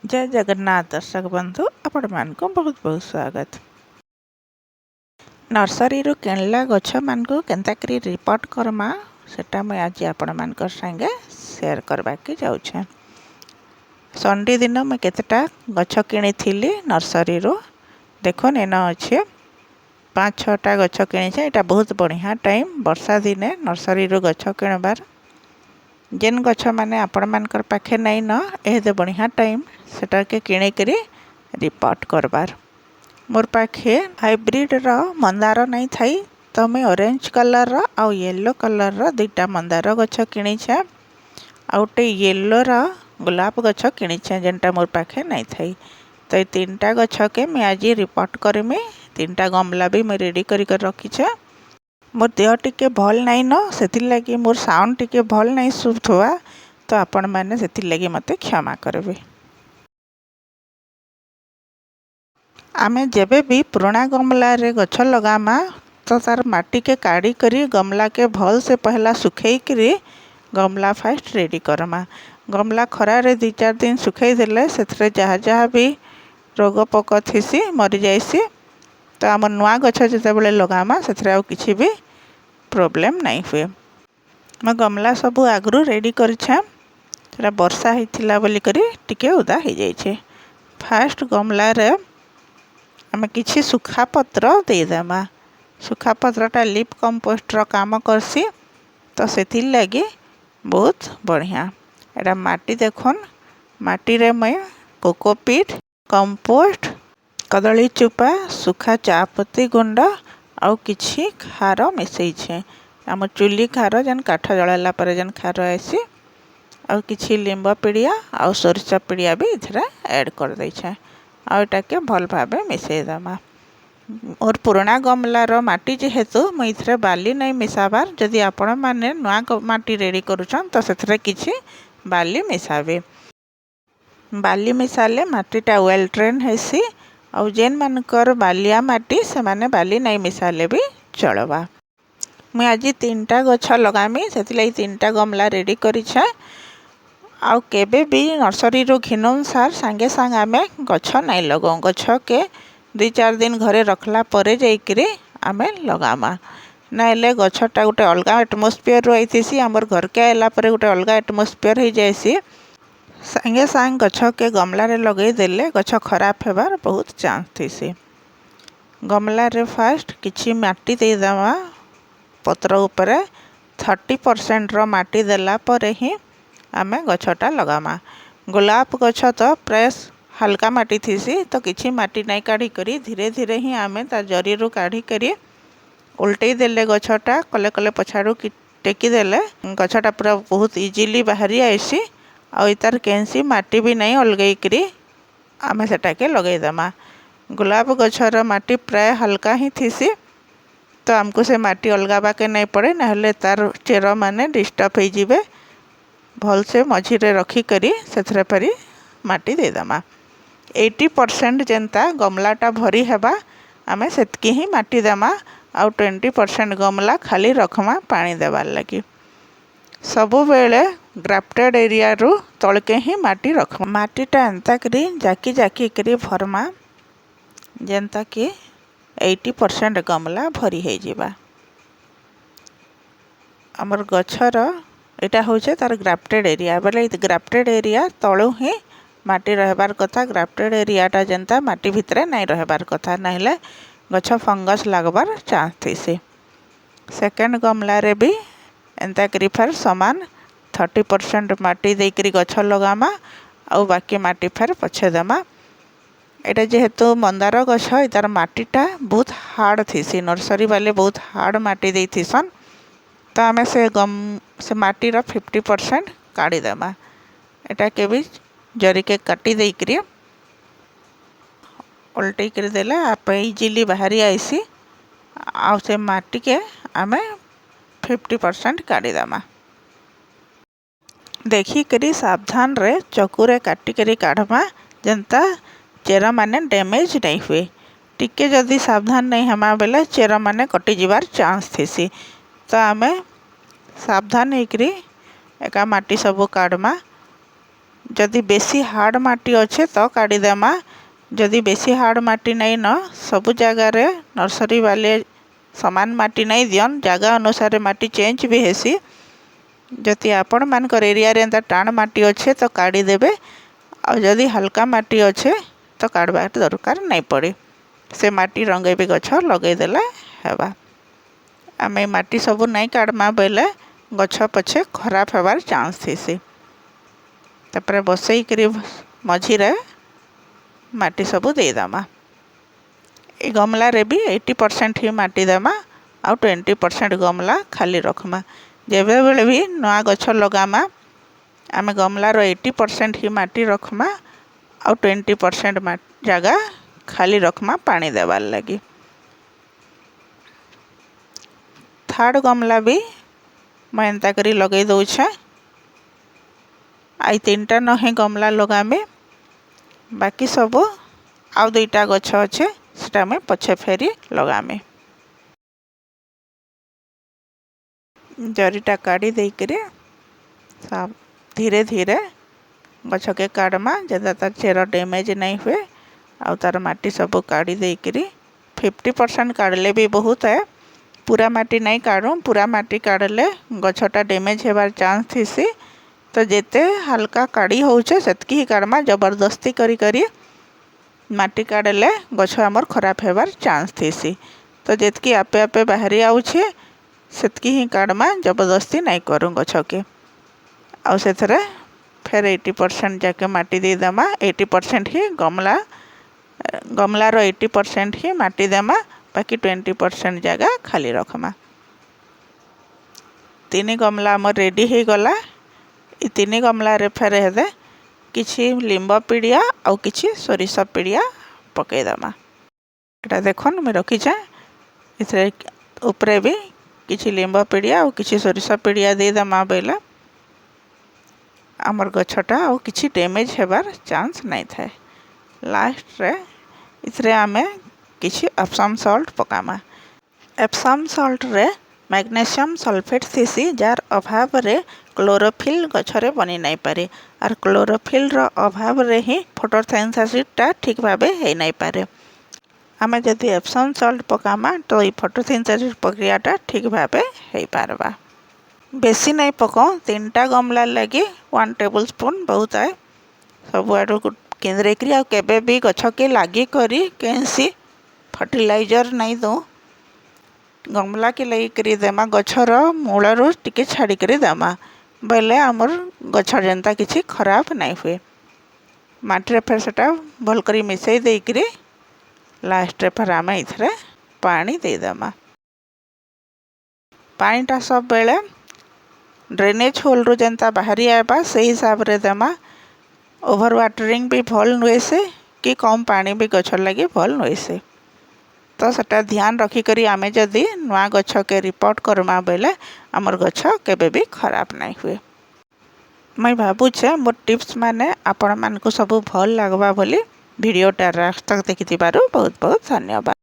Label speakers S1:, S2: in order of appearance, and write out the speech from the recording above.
S1: जय जगन्नाथ दर्शक बंधु आपण मान को बहुत बहुत स्वागत। नर्सरी रू किणला गछ मान को केंता करी रिपोर्ट करमा सेटा मैं आज आपण मान को संगे शेयर करबा के जाउछे। संडे दिन मैं केतेटा गछ किणी थिली नर्सरी रू देखो एना अच्छे 5-6टा गछ किणी छे। एटा बहुत बढ़िया टाइम वर्षा दिने नर्सरी रू गछ किणबार जेन गछ माने आपण मानकर पाखे नहीं न एदे बढ़िया टाइम सेटा के किणी करी रिपोर्ट करबार। मोर पाखे हाइब्रिड रो मंदार नहीं थाई तो मैं ऑरेंज कलर रो आ येलो कलर रो दुईटा मंदार गछ किणी छे आ गोटे येलो रो गुलाब गछ किणी छे जेनटा मोर पाखे नहीं थाई। तो ये 3टा गछ के मैं आज रिपोर्ट करमी। 3टा गमला भी मैं रेडी करी कर रखी छे। मोर देह टिके भल नहीं न सेथिर लगी मोर साउंड टिके भल नहीं शुभुवा तो आपण माने सेथिर लगी मते क्षमा करबे। आमे जेबे भी पुराना गमला रे गछ लगामा तो तार माटी के काढ़ी करी गमला के भल से पहला सुखई करी गमला फास्ट रेडी करमा। गमला खरा रे 2-4 दिन सुखई देले सेथरे जहा जहा भी रोग पोक थिसी मरि जाइसी। तो आम नुआ गछ जिते लगामा से किसी भी प्रॉब्लम नहीं हुए। मैं गमला सबू आगु रेडी करें वर्षा होता बोली टिके उदा हो जाए। फास्ट गमला रे आम किसी सुखा पत्र देदेमा। सुखा पत्रटा लिप कंपोस्ट काम करसी तो से लगी बहुत बढ़िया। एटा माटी देखुन माटी रे मैं कोकोपीट कंपोस्ट कदली चुपा सुखा चापत्ती गुंड आउ किछि खार मिसई छे। आम चुली खार जेन काठ जलाला पर जेन खार आसी आउ किछि लिंब पिड़िया आउ सोरिष पिड़िया भी इथरे ऐड कर दे छे। आउ एटा के भल भाबे मिसई दमा। और पुराना गमलार माटी जेहेतु मुई इथरे बाली नहीं मिसाबार जदि आपण माने नुआ माटी रेडी करूछन तो सेथरे किछि बाली मिसाबे। बाली मिसाले माटीटा वेल ट्रेन हेसी आउ जेन मानकर बालिया माटी से माने बाली नहीं मिसाले भी चलवा। मुई आज 3टा गछ लगामी से 3टा गमला रेडी करी छे। आउ केबे भी नर्सरी रो घिनम सार संगे संग आमे गछ नहीं लगाऊ। गछ के 2-4 दिन घरे रखला परे जाइकरी आमे लगामा नाइले गछटा गोटे अलगा एटमोस्फियर रहीसी। आमर घर के आइला परे गोटे अलगा एटमोस्फियर हो जाइसी। संगे संग गछ के गमला रे लगे देले गछ खराब हेबार बहुत चांस थीसी। गमला रे फास्ट किछि माटी दे दमा पत्र ऊपर 30% रो माटी देला परे ही आमे गछटा लगामा। गुलाब गछ तो प्रेस हल्का माटी थीसी तो किछि माटी नहीं काढ़ी करी धीरे धीरे ही आमे ता जरी रू काढ़ी करी उल्टई देले गछटा कले कले पछाड़ू टेकी देले गछटा पूरा बहुत इजीली बाहरी आइसी। आ इतार कैंसी माटी भी नहीं अलगई करी आमे सेटा के लगई दमा। गुलाब गछर माटी प्राय हल्का ही थीसी तो आमको से माटी अलगाबा के नहीं पड़े नहले तार चेर माने डिस्टर्ब हो जिवे। भल से मझिरे रखी करी सेथरे परी माटी दे दमा। 80% जेनता गमलाटा भरी हेबा आमे सेतकी ही माटी देमा आउ 20% गमला खाली रखमा पानी देवार लगी। सबु बेले ग्राफ्टेड एरिया रू तलके ही माटी रख माटीटा एंता करी जाकी जाकी करी भरमा जेनता कि 80% गमला भरी हो जिबा। हमर गछर एटा होचे तार ग्राफ्टेड एरिया बोले ग्राफ्टेड एरिया तळु ही माटी रहबार कथा। ग्राफ्टेड एरियाटा जेनता माटी भितरे नहीं रहबार कथा नहले गछ फंगस लागबार चांस थीसी। सेकेंड गमला रे भी एंता करी फेर समान 30% माटी देकरी गछ लगामा आउ बाकी माटी फेर पछे देमा। एटा जेहेतु मंदार गछ तार माटीटा बहुत हार्ड थीसी। नर्सरी वाले बहुत हार्ड माटी दे थीसन तो आमे से माटीर 50% काढ़ी देमा। एटा के भी जरी के काटी देकरी उल्टी कर देले आप इजीली बाहरी आइसी। आउ से माटी के आमे 50% काढ़ी देमा। देखी करी सावधान रे चकुरे काटी करी काढ़मा जनता चेर माने डैमेज नहीं हुए। टिके जदि सावधान नहीं हमा बेले चेर माने कटि जिबार चांस थीसी। तो आमे सावधान होकरी एका माटी सबू काढ़मा जदि बेसी हार्ड माटी अच्छे तो काढ़ी देमा। जदि बेसी हार्ड माटी नहीं न सबु जगार नर्सरी वाले समान माटी नहीं दियन, जगह अनुसार माटी चेंज भी हेसी। जदि आपण मानकर एरिया रे एंता टाण माटी अच्छे तो काढ़ी देबे, और जदि हल्का माटी अच्छे तो काढ़वा दरकार नहीं पड़े। से माटी रंगे भी गछ लगे देला हेबा। आमे माटी सबू नहीं काढ़मा बेले गछ पछे खराब हेबार चांस थीसी। तापर बसई करी मझीरे माटी सबू देदेमा। ए गमला रे भी 80% ही माटी देमा, आउ 20% गमला खाली रखमा। जेबे बेले भी नया गछ लगामा आमे गमलार 80% ही माटी रखमा, आउ 20% जगह खाली रखमा पानी देवार लगी। थर्ड गमला भी मैं एंता करी लगे दौछे। आई 3टा नहे गमला लगामे, बाकी सब आउ 2टा गछ अच्छे सेटा मैं पछे फेरी लगामे। जरीटा काढ़ी देकरी सब धीरे धीरे गछ के काढ़मा, जदा तार चेर डैमेज नहीं हुए। आउ तार माटी सब काढ़ी देकरी 50% काढ़ले भी बहुत है। पूरा माटी नहीं काढ़ू, पूरा माटी काढ़ले गछटा डैमेज हेबार चांस थीसी। तो जेते हल्का काढ़ी होउछे सेतकी ही काढ़मा। जबरदस्ती करी करी माटी काढ़ले गछ आमर खराब हेबार चांस थीसी। तो जेतकी आपे आपे बाहरी आउछे सेतकी ही काढ़मा, जबरदस्ती नहीं करूँ गछ के। आउ सेथरे फिर 80% जाके माटी दे देमा। 80% ही गमलार 80% ही माटी देमा, बाकी 20% जगह खाली रखमा। 3 गमला आमर रेडी हो गला। 3 गमला रे फेर हेदे किछि लिंब पिड़िया आउ किछि सोरिष पिड़िया पकई देमा। एटा देखन मैं रखीछे, इथरे ऊपरे भी किछि लिंब पिड़िया आउ किछि सोरिष पिड़िया दे देमा बेले आमर गछटा आउ किछि डैमेज हेबार चांस नहीं थाए। लास्ट रे इथरे आमे किछि एप्सम सॉल्ट पकामा। एप्सम सॉल्ट रे मैग्नीशियम सल्फेट थीसी, जार अभाव रे क्लोरोफिल गछरे बनी नहीं पारे। और क्लोरोफिल रो अभाव रे ही फोटोसिंथेसिसटा ठीक भाबे हे नहीं पारे। आमे जदि एप्सम सॉल्ट पकामा तो ये फोटोसिंथेसिस प्रक्रियाटा ठीक भाबे हे पारबा। बेसी नहीं पकाओ, 3टा गमला लगी 1 टेबल स्पून बहुत है। सब आडू केन्द्रेकरी आ केबे भी गछ के लागी करी कैंसी फर्टिलाइजर नहीं दो। गमला के लगी करी देमा, गछर मूलरू टिके छाड़ी करी देमा बेले आमर गछ जेनता किछि खराब नहीं हुए। माटी रे फेर सेटा भल करी मिसई देकरी लास्ट रे फेर आमे इथरे पानी दे देमा। पानीटा सब बेले ड्रेनेज होल रू जेनता बाहरी आएबा से हिसाब रे देमा। ओवर वाटरिंग भी भल नुए से कि कम पानी भी गछ लगी भल नुए से। तो सेटा ध्यान रखी करी आमे जदि नवा गछ के रिपोर्ट करमा बेले आमर गछ केबे भी खराब नहीं हुए। मैं भाबुछे मोर टिप्स माने आपण मानकु सब भल लागबा बोली। वीडियोटा लास्ट तक देखिथिबारु बहुत बहुत धन्यवाद।